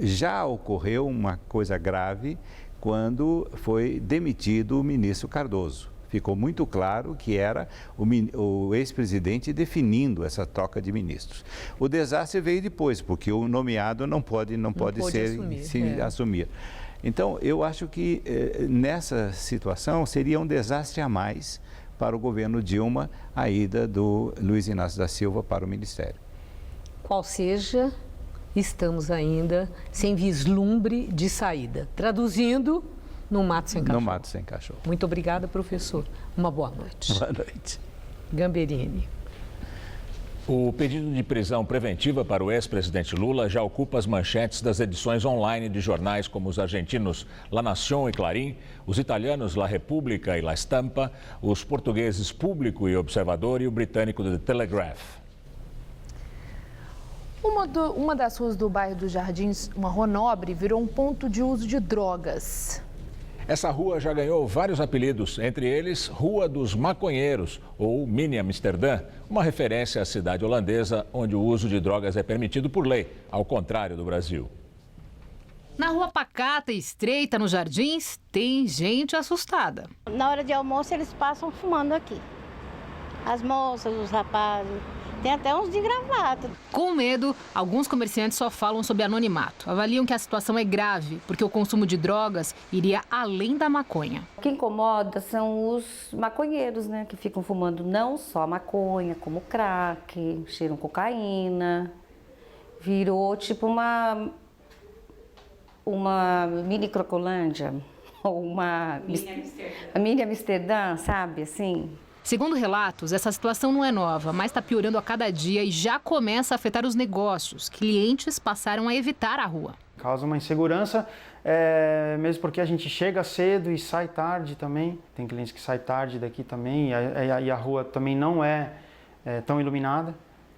já ocorreu uma coisa grave quando foi demitido o ministro Cardoso. Ficou muito claro que era o ex-presidente definindo essa troca de ministros. O desastre veio depois, porque o nomeado não pode assumir. Então, eu acho que nessa situação seria um desastre a mais para o governo Dilma a ida do Luiz Inácio da Silva para o Ministério. Qual seja, estamos ainda sem vislumbre de saída. Traduzindo, no mato sem cachorro. No mato sem cachorro. Muito obrigada, professor. Uma boa noite. Boa noite. Gamberini. O pedido de prisão preventiva para o ex-presidente Lula já ocupa as manchetes das edições online de jornais como os argentinos La Nación e Clarín, os italianos La Repubblica e La Stampa, os portugueses Público e Observador e o britânico The Telegraph. Uma das ruas do bairro dos Jardins, uma rua nobre, virou um ponto de uso de drogas. Essa rua já ganhou vários apelidos, entre eles Rua dos Maconheiros ou Mini Amsterdã, uma referência à cidade holandesa onde o uso de drogas é permitido por lei, ao contrário do Brasil. Na rua pacata e estreita, nos Jardins, tem gente assustada. Na hora de almoço eles passam fumando aqui. As moças, os rapazes, tem até uns de gravata. Com medo, alguns comerciantes só falam sobre anonimato. Avaliam que a situação é grave, porque o consumo de drogas iria além da maconha. O que incomoda são os maconheiros, né? Que ficam fumando não só maconha, como crack, cheiram cocaína. Virou tipo uma mini Crocolândia, ou uma mini Amsterdã, sabe, assim. Segundo relatos, essa situação não é nova, mas está piorando a cada dia e já começa a afetar os negócios. Clientes passaram a evitar a rua. Causa uma insegurança, mesmo porque a gente chega cedo e sai tarde também. Tem clientes que saem tarde daqui também e a rua também não é tão iluminada.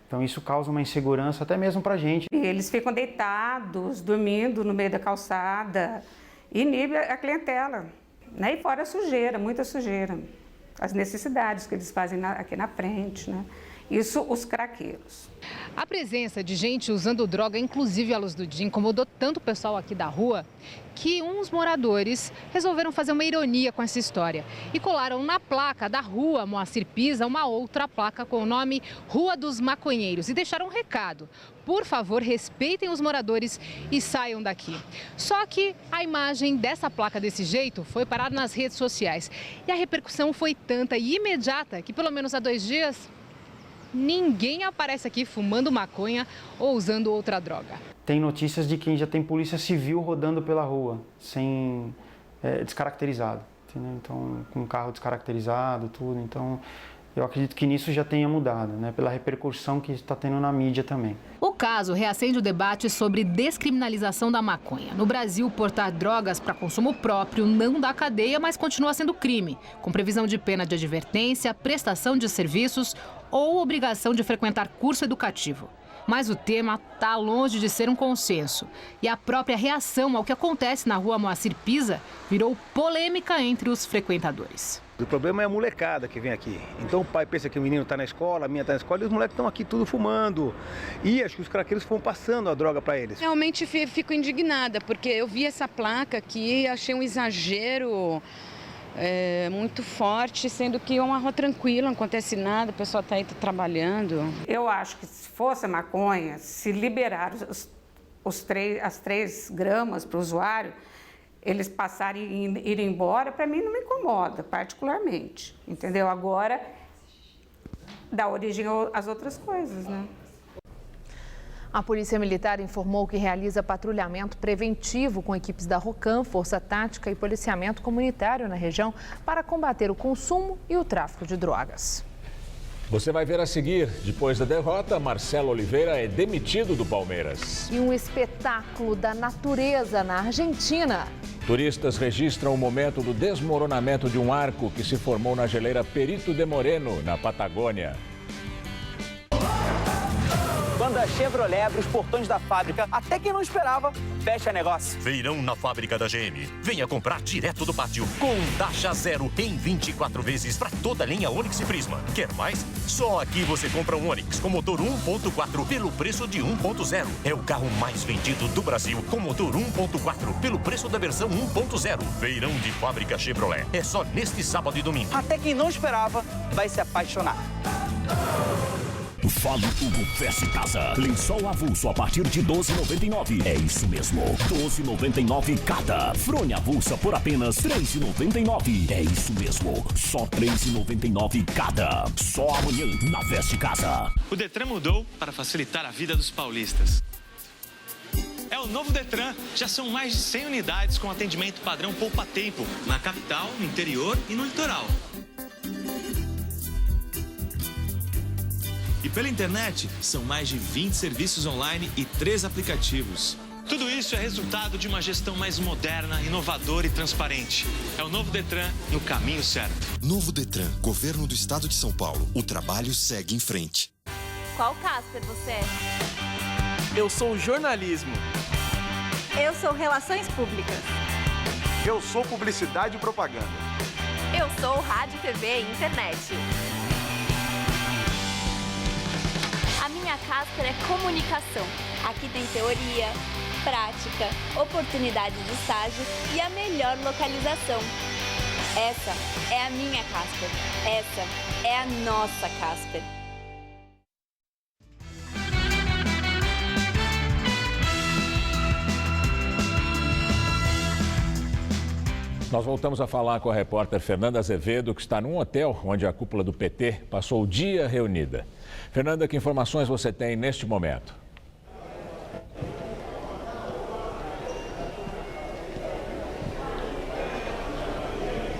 Então isso causa uma insegurança até mesmo para a gente. Eles ficam deitados, dormindo no meio da calçada, inibe a clientela, né? E fora a sujeira, muita sujeira. As necessidades que eles fazem aqui na frente, né? Isso, os craqueiros. A presença de gente usando droga, inclusive à luz do dia, incomodou tanto o pessoal aqui da rua que uns moradores resolveram fazer uma ironia com essa história e colaram na placa da rua Moacir Pisa uma outra placa com o nome Rua dos Maconheiros e deixaram um recado. Por favor, respeitem os moradores e saiam daqui. Só que a imagem dessa placa desse jeito foi parar nas redes sociais e a repercussão foi tanta e imediata que pelo menos há 2 dias ninguém aparece aqui fumando maconha ou usando outra droga. Tem notícias de que já tem polícia civil rodando pela rua, sem descaracterizado, entendeu? Então, com carro descaracterizado, tudo. Então, eu acredito que nisso já tenha mudado, né? Pela repercussão que está tendo na mídia também. O caso reacende o debate sobre descriminalização da maconha. No Brasil, portar drogas para consumo próprio não dá cadeia, mas continua sendo crime, com previsão de pena de advertência, prestação de serviços ou obrigação de frequentar curso educativo. Mas o tema está longe de ser um consenso. E a própria reação ao que acontece na rua Moacir Pisa virou polêmica entre os frequentadores. O problema é a molecada que vem aqui. Então o pai pensa que o menino está na escola, a minha está na escola, e os moleques estão aqui tudo fumando. E acho que os craqueiros foram passando a droga para eles. Realmente fico indignada, porque eu vi essa placa aqui e achei um exagero muito forte, sendo que é uma rua tranquila, não acontece nada, o pessoal está aí trabalhando. Eu acho que se fosse a maconha, se liberar as 3 gramas para o usuário, eles passarem e irem embora, para mim não me incomoda, particularmente, entendeu? Agora, dá origem às outras coisas, né? A Polícia Militar informou que realiza patrulhamento preventivo com equipes da ROCAM, Força Tática e Policiamento Comunitário na região para combater o consumo e o tráfico de drogas. Você vai ver a seguir. Depois da derrota, Marcelo Oliveira é demitido do Palmeiras. E um espetáculo da natureza na Argentina. Turistas registram o momento do desmoronamento de um arco que se formou na geleira Perito de Moreno, na Patagônia. Quando a Chevrolet abre os portões da fábrica, até quem não esperava, fecha negócio. Feirão na fábrica da GM. Venha comprar direto do pátio, com taxa zero em 24 vezes para toda a linha Onix e Prisma. Quer mais? Só aqui você compra um Onix com motor 1.4 pelo preço de 1.0. É o carro mais vendido do Brasil com motor 1.4 pelo preço da versão 1.0. Feirão de fábrica Chevrolet. É só neste sábado e domingo. Até quem não esperava vai se apaixonar. Fale Tudo Fecha Casa. Lençol avulso a partir de 12,99. É isso mesmo, 12,99 cada. Fronha avulsa por apenas 3,99. É isso mesmo, só 3,99 cada. Só amanhã na Veste Casa. O Detran mudou para facilitar a vida dos paulistas. É o novo Detran. Já são mais de 100 unidades com atendimento padrão poupa-tempo na capital, no interior e no litoral. E pela internet, são mais de 20 serviços online e 3 aplicativos. Tudo isso é resultado de uma gestão mais moderna, inovadora e transparente. É o novo Detran no caminho certo. Novo Detran, Governo do Estado de São Paulo. O trabalho segue em frente. Qual Casper você é? Eu sou jornalismo. Eu sou relações públicas. Eu sou publicidade e propaganda. Eu sou rádio, TV e internet. A minha Casper é comunicação. Aqui tem teoria, prática, oportunidade de estágio e a melhor localização. Essa é a minha Casper. Essa é a nossa Casper. Nós voltamos a falar com a repórter Fernanda Azevedo, que está num hotel onde a cúpula do PT passou o dia reunida. Fernanda, que informações você tem neste momento?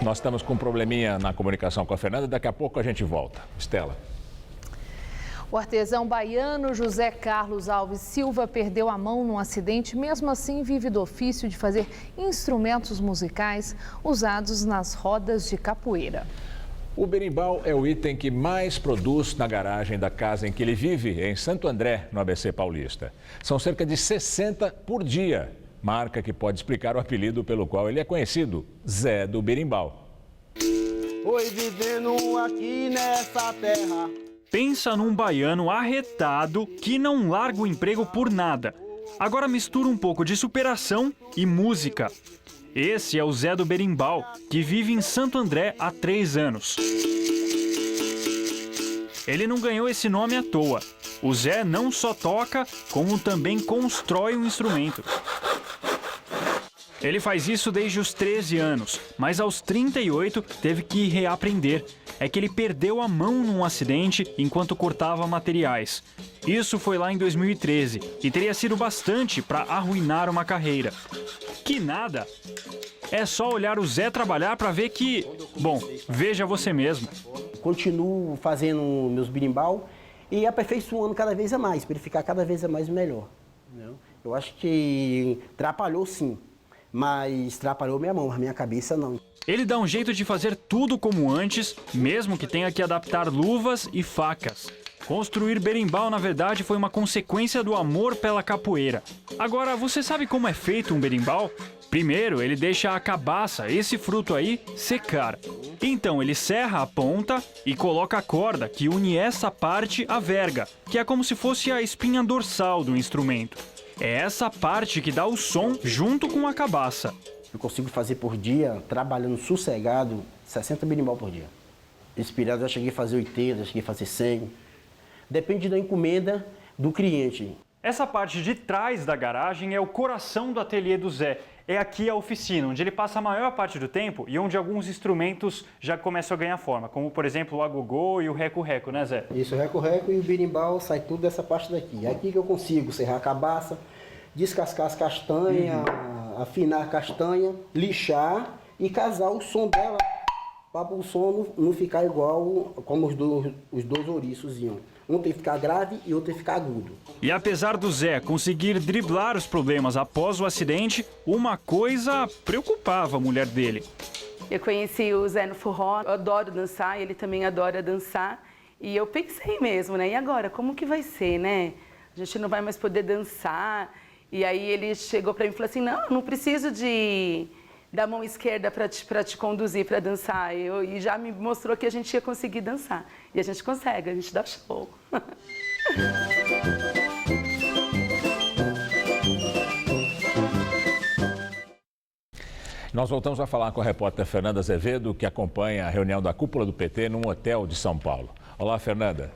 Nós estamos com um probleminha na comunicação com a Fernanda, daqui a pouco a gente volta. Estela. O artesão baiano José Carlos Alves Silva perdeu a mão num acidente, mesmo assim vive do ofício de fazer instrumentos musicais usados nas rodas de capoeira. O berimbau é o item que mais produz na garagem da casa em que ele vive, em Santo André, no ABC Paulista. São cerca de 60 por dia, marca que pode explicar o apelido pelo qual ele é conhecido, Zé do Berimbau. Foi vivendo aqui nessa terra. Pensa num baiano arretado que não larga o emprego por nada. Agora mistura um pouco de superação e música. Esse é o Zé do Berimbau, que vive em Santo André há 3 anos. Ele não ganhou esse nome à toa. O Zé não só toca, como também constrói um instrumento. Ele faz isso desde os 13 anos, mas aos 38 teve que reaprender. É que ele perdeu a mão num acidente enquanto cortava materiais. Isso foi lá em 2013 e teria sido bastante para arruinar uma carreira. Que nada! É só olhar o Zé trabalhar para ver que... Bom, veja você mesmo. Continuo fazendo meus berimbau e aperfeiçoando cada vez a mais, para ele ficar cada vez a mais melhor. Eu acho que atrapalhou sim. Mas atrapalhou minha mão, a minha cabeça não. Ele dá um jeito de fazer tudo como antes, mesmo que tenha que adaptar luvas e facas. Construir berimbau, na verdade, foi uma consequência do amor pela capoeira. Agora, você sabe como é feito um berimbau? Primeiro, ele deixa a cabaça, esse fruto aí, secar. Então, ele serra a ponta e coloca a corda que une essa parte à verga, que é como se fosse a espinha dorsal do instrumento. É essa parte que dá o som junto com a cabaça. Eu consigo fazer por dia, trabalhando sossegado, 60 berimbau por dia. Inspirado, eu cheguei a fazer 80, eu cheguei a fazer 100. Depende da encomenda do cliente. Essa parte de trás da garagem é o coração do ateliê do Zé. É aqui a oficina, onde ele passa a maior parte do tempo e onde alguns instrumentos já começam a ganhar forma, como, por exemplo, o agogô e o reco-reco, né, Zé? Isso, o reco-reco e o berimbau sai tudo dessa parte daqui. É aqui que eu consigo serrar a cabaça, descascar as castanhas, afinar a castanha, lixar e casar o som dela para o som não ficar igual como os dois ouriços iam. Um tem que ficar grave e outro tem que ficar agudo. E apesar do Zé conseguir driblar os problemas após o acidente, uma coisa preocupava a mulher dele. Eu conheci o Zé no forró, eu adoro dançar, ele também adora dançar. E eu pensei mesmo, né? E agora, como que vai ser, né? A gente não vai mais poder dançar. E aí ele chegou para mim e falou assim, não preciso da mão esquerda para te conduzir para dançar. E já me mostrou que a gente ia conseguir dançar. E a gente consegue, a gente dá show. Nós voltamos a falar com a repórter Fernanda Azevedo, que acompanha a reunião da cúpula do PT num hotel de São Paulo. Olá, Fernanda.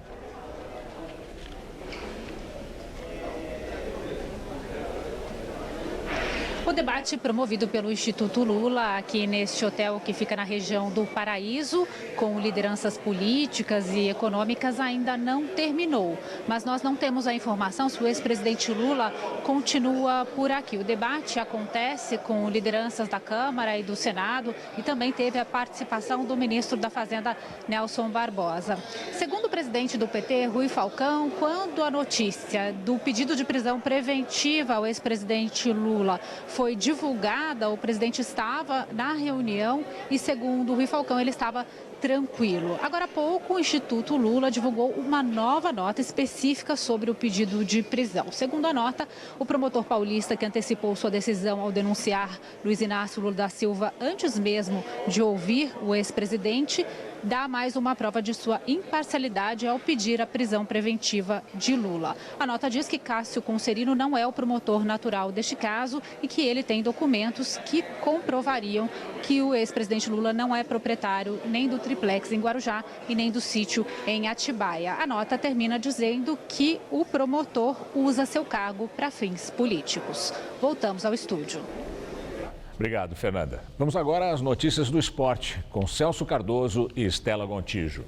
O debate promovido pelo Instituto Lula aqui neste hotel que fica na região do Paraíso, com lideranças políticas e econômicas, ainda não terminou. Mas nós não temos a informação se o ex-presidente Lula continua por aqui. O debate acontece com lideranças da Câmara e do Senado e também teve a participação do ministro da Fazenda, Nelson Barbosa. Segundo o presidente do PT, Rui Falcão, quando a notícia do pedido de prisão preventiva ao ex-presidente Lula foi divulgada, o presidente estava na reunião e, segundo o Rui Falcão, ele estava tranquilo. Agora há pouco, o Instituto Lula divulgou uma nova nota específica sobre o pedido de prisão. Segundo a nota, o promotor paulista que antecipou sua decisão ao denunciar Luiz Inácio Lula da Silva antes mesmo de ouvir o ex-presidente, dá mais uma prova de sua imparcialidade ao pedir a prisão preventiva de Lula. A nota diz que Cássio Conserino não é o promotor natural deste caso e que ele tem documentos que comprovariam que o ex-presidente Lula não é proprietário nem do triplex em Guarujá e nem do sítio em Atibaia. A nota termina dizendo que o promotor usa seu cargo para fins políticos. Voltamos ao estúdio. Obrigado, Fernanda. Vamos agora às notícias do esporte, com Celso Cardoso e Estela Gontijo.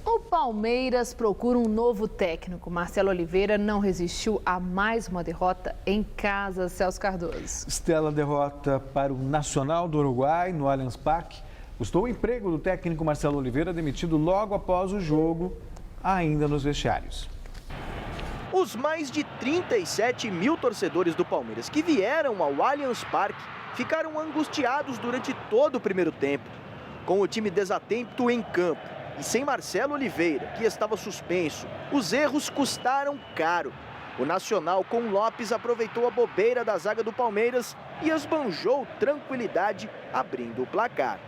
O Palmeiras procura um novo técnico. Marcelo Oliveira não resistiu a mais uma derrota em casa. Celso Cardoso. Estela, derrota para o Nacional do Uruguai no Allianz Parque. Custou o emprego do técnico Marcelo Oliveira, demitido logo após o jogo, ainda nos vestiários. Os mais de 37 mil torcedores do Palmeiras que vieram ao Allianz Parque ficaram angustiados durante todo o primeiro tempo. Com o time desatento em campo e sem Marcelo Oliveira, que estava suspenso, os erros custaram caro. O Nacional, com Lopes, aproveitou a bobeira da zaga do Palmeiras e esbanjou tranquilidade, abrindo o placar.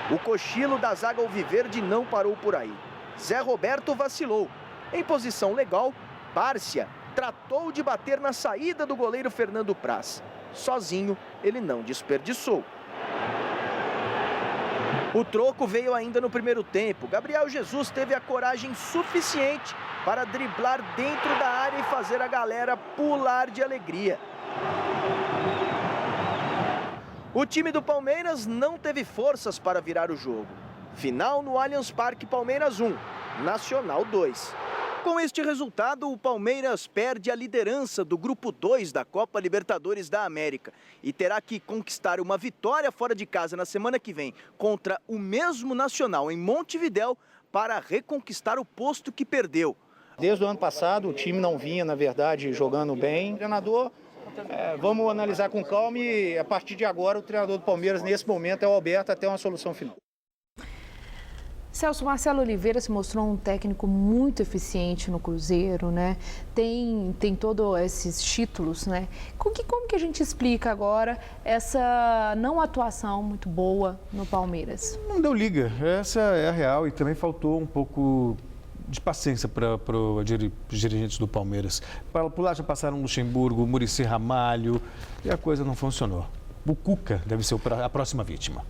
O cochilo da zaga alviverde não parou por aí. Zé Roberto vacilou. Em posição legal, Bárcia tratou de bater na saída do goleiro Fernando Praz. Sozinho, ele não desperdiçou. O troco veio ainda no primeiro tempo. Gabriel Jesus teve a coragem suficiente para driblar dentro da área e fazer a galera pular de alegria. O time do Palmeiras não teve forças para virar o jogo. Final no Allianz Parque, Palmeiras 1, Nacional 2. Com este resultado, o Palmeiras perde a liderança do Grupo 2 da Copa Libertadores da América e terá que conquistar uma vitória fora de casa na semana que vem contra o mesmo Nacional em Montevidéu para reconquistar o posto que perdeu. Desde o ano passado, o time não vinha, na verdade, jogando bem. O treinador, vamos analisar com calma e, a partir de agora, o treinador do Palmeiras, nesse momento, é o Alberto até uma solução final. Celso, Marcelo Oliveira se mostrou um técnico muito eficiente no Cruzeiro, né? Tem todos esses títulos, né? Como que a gente explica agora essa não atuação muito boa no Palmeiras? Não deu liga, essa é a real, e também faltou um pouco de paciência para os dirigentes do Palmeiras. Por lá já passaram Luxemburgo, Muricy Ramalho, e a coisa não funcionou. O Cuca deve ser a próxima vítima.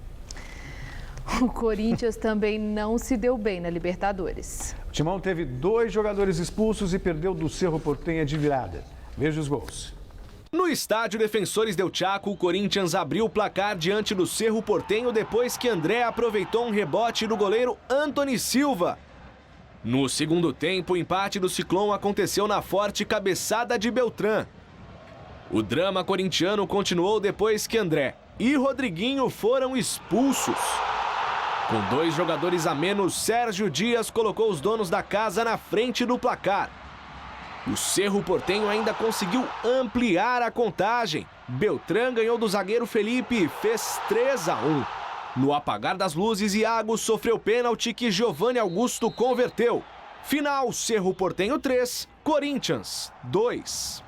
O Corinthians também não se deu bem na Libertadores. O Timão teve 2 jogadores expulsos e perdeu do Cerro Porteña de virada. Veja os gols. No estádio Defensores del Chaco, o Corinthians abriu o placar diante do Cerro Porteño depois que André aproveitou um rebote do goleiro Antony Silva. No segundo tempo, o empate do Ciclone aconteceu na forte cabeçada de Beltrán. O drama corintiano continuou depois que André e Rodriguinho foram expulsos. Com 2 jogadores a menos, Sérgio Dias colocou os donos da casa na frente do placar. O Cerro Porteño ainda conseguiu ampliar a contagem. Beltrán ganhou do zagueiro Felipe e fez 3-1. No apagar das luzes, Iago sofreu pênalti que Giovanni Augusto converteu. Final, Cerro Porteño 3, Corinthians 2.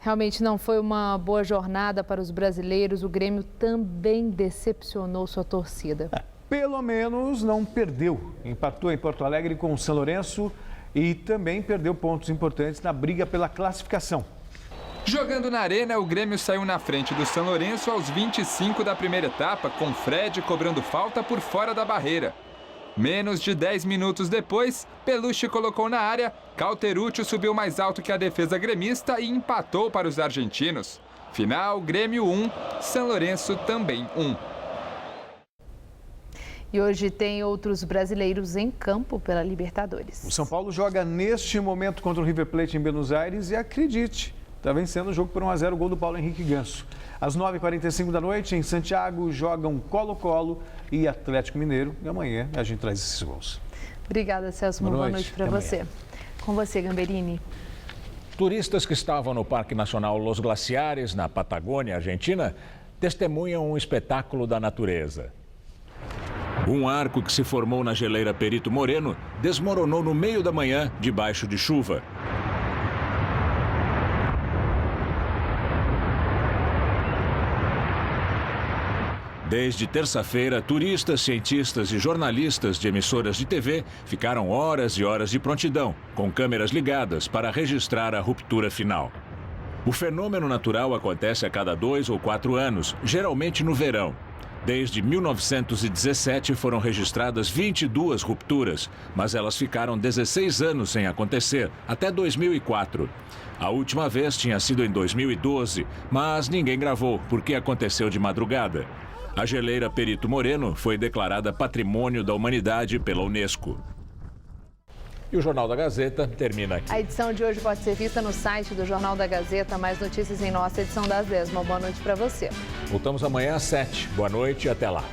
Realmente não foi uma boa jornada para os brasileiros. O Grêmio também decepcionou sua torcida. Pelo menos não perdeu. Empatou em Porto Alegre com o São Lourenço e também perdeu pontos importantes na briga pela classificação. Jogando na arena, o Grêmio saiu na frente do São Lourenço aos 25 da primeira etapa, com Fred cobrando falta por fora da barreira. Menos de 10 minutos depois, Peluche colocou na área, Cauterucci subiu mais alto que a defesa gremista e empatou para os argentinos. Final, Grêmio 1, São Lourenço também 1. E hoje tem outros brasileiros em campo pela Libertadores. O São Paulo joga neste momento contra o River Plate em Buenos Aires e acredite, está vencendo o jogo por 1-0, o gol do Paulo Henrique Ganso. Às 9h45 da noite, em Santiago, jogam Colo-Colo e Atlético Mineiro. E amanhã a gente traz esses gols. Obrigada, Celso. Uma boa noite para você. Com você, Gamberini. Turistas que estavam no Parque Nacional Los Glaciares, na Patagônia, Argentina, testemunham um espetáculo da natureza. Um arco que se formou na geleira Perito Moreno desmoronou no meio da manhã, debaixo de chuva. Desde terça-feira, turistas, cientistas e jornalistas de emissoras de TV ficaram horas e horas de prontidão, com câmeras ligadas para registrar a ruptura final. O fenômeno natural acontece a cada 2 ou 4 anos, geralmente no verão. Desde 1917 foram registradas 22 rupturas, mas elas ficaram 16 anos sem acontecer, até 2004. A última vez tinha sido em 2012, mas ninguém gravou, porque aconteceu de madrugada. A geleira Perito Moreno foi declarada Patrimônio da Humanidade pela Unesco. E o Jornal da Gazeta termina aqui. A edição de hoje pode ser vista no site do Jornal da Gazeta. Mais notícias em nossa edição das 10. Uma boa noite para você. Voltamos amanhã às 7. Boa noite e até lá.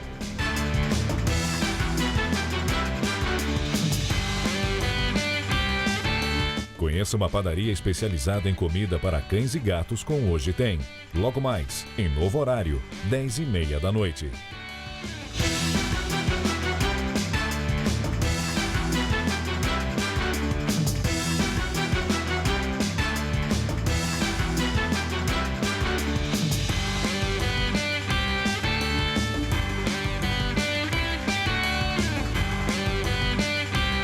Conheça uma padaria especializada em comida para cães e gatos com Hoje Tem. Logo mais, em novo horário, 10h30 da noite.